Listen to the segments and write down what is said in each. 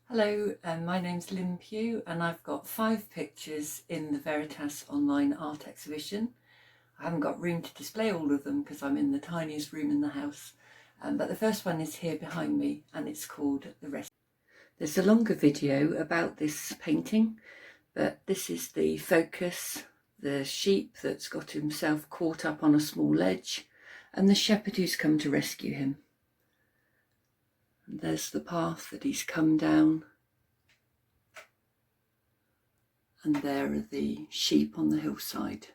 Hello, my name's Lynn Pugh and I've got 5 pictures in the Veritas online art exhibition. I haven't got room to display all of them because I'm in the tiniest room in the house, but the first one is here behind me and it's called The Rescue. There's a longer video about this painting, but this is the focus, the sheep that's got himself caught up on a small ledge and the shepherd who's come to rescue him. And there's the path that he's come down. And there are the sheep on the hillside.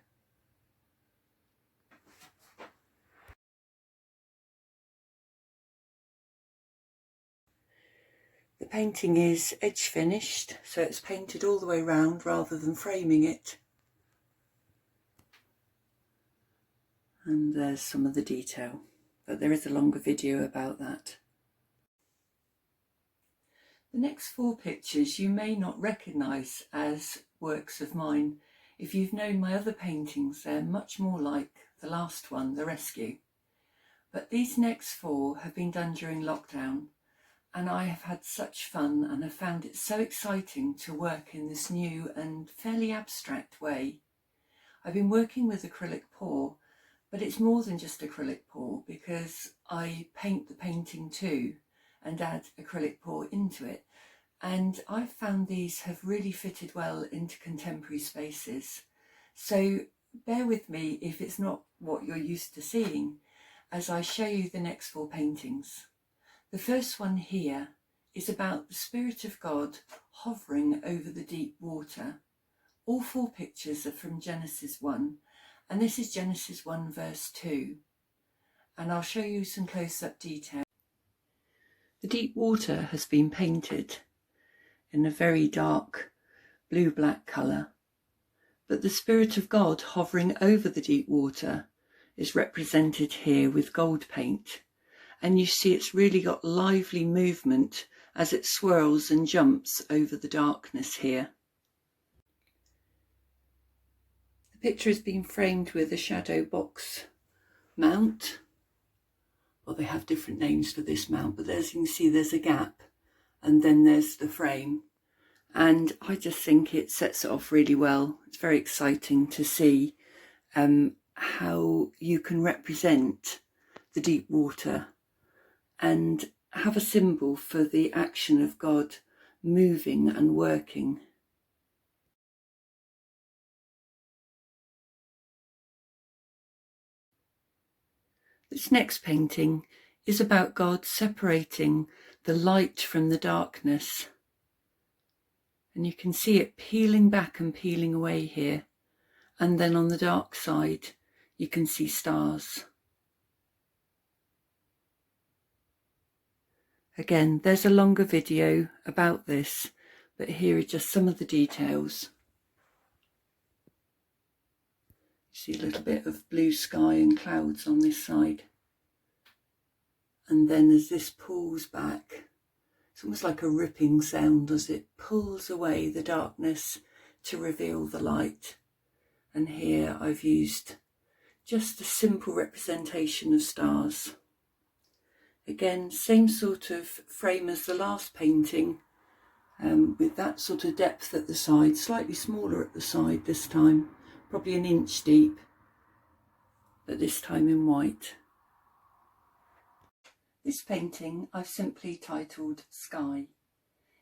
The painting is edge finished, so it's painted all the way round rather than framing it. And there's some of the detail, but there is a longer video about that. The next 4 pictures you may not recognise as works of mine. If you've known my other paintings, they're much more like the last one, The Rescue. But these next 4 have been done during lockdown, and I have had such fun and have found it so exciting to work in this new and fairly abstract way. I've been working with acrylic pour, but it's more than just acrylic pour because I paint the painting too and add acrylic pour into it. And I've found these have really fitted well into contemporary spaces. So bear with me if it's not what you're used to seeing as I show you the next 4 paintings. The first one here is about the Spirit of God hovering over the deep water. All 4 pictures are from Genesis 1, and this is Genesis 1 verse 2. And I'll show you some close-up detail. The deep water has been painted in a very dark blue-black colour, but the Spirit of God hovering over the deep water is represented here with gold paint, and you see it's really got lively movement as it swirls and jumps over the darkness here. The picture has been framed with a shadow box mount. Well, they have different names for this mount, but as you can see there's a gap and then there's the frame, and I just think it sets it off really well. It's very exciting to see how you can represent the deep water and have a symbol for the action of God moving and working. This next painting is about God separating the light from the darkness. And you can see it peeling back and peeling away here. And then on the dark side, you can see stars. Again, there's a longer video about this, but here are just some of the details. You see a little bit of blue sky and clouds on this side. And then as this pulls back, it's almost like a ripping sound as it pulls away the darkness to reveal the light. And here I've used just a simple representation of stars. Again, same sort of frame as the last painting, with that sort of depth at the side, slightly smaller at the side this time, probably an inch deep, but this time in white. This painting I've simply titled Sky.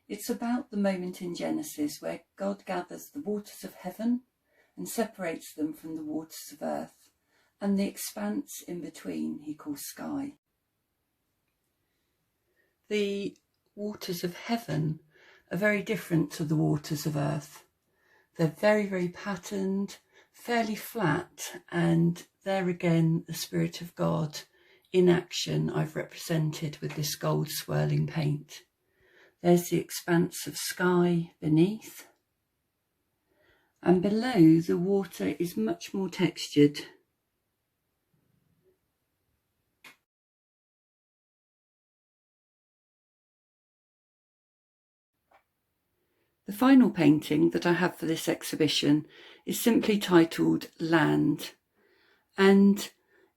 It's about the moment in Genesis where God gathers the waters of heaven and separates them from the waters of earth, and the expanse in between he calls sky. The waters of heaven are very different to the waters of earth. They're very, very patterned, fairly flat, and there again the Spirit of God in action I've represented with this gold swirling paint. There's the expanse of sky beneath, and below the water is much more textured. The final painting that I have for this exhibition is simply titled Land, and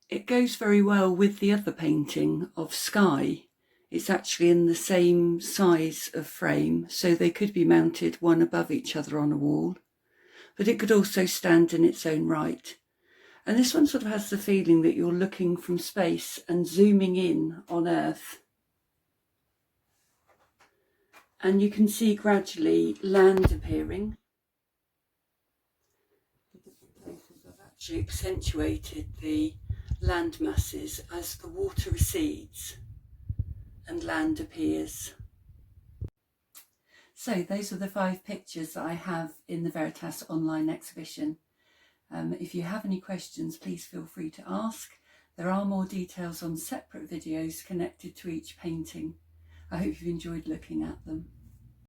it goes very well with the other painting of sky it's actually in the same size of frame, so they could be mounted one above each other on a wall, but it could also stand in its own right. And this one sort of has the feeling that you're looking from space and zooming in on Earth. And you can see gradually land appearing. I've actually accentuated the land masses as the water recedes and land appears. So those are the 5 pictures that I have in the Veritas online exhibition. If you have any questions, please feel free to ask. There are more details on separate videos connected to each painting. I hope you've enjoyed looking at them.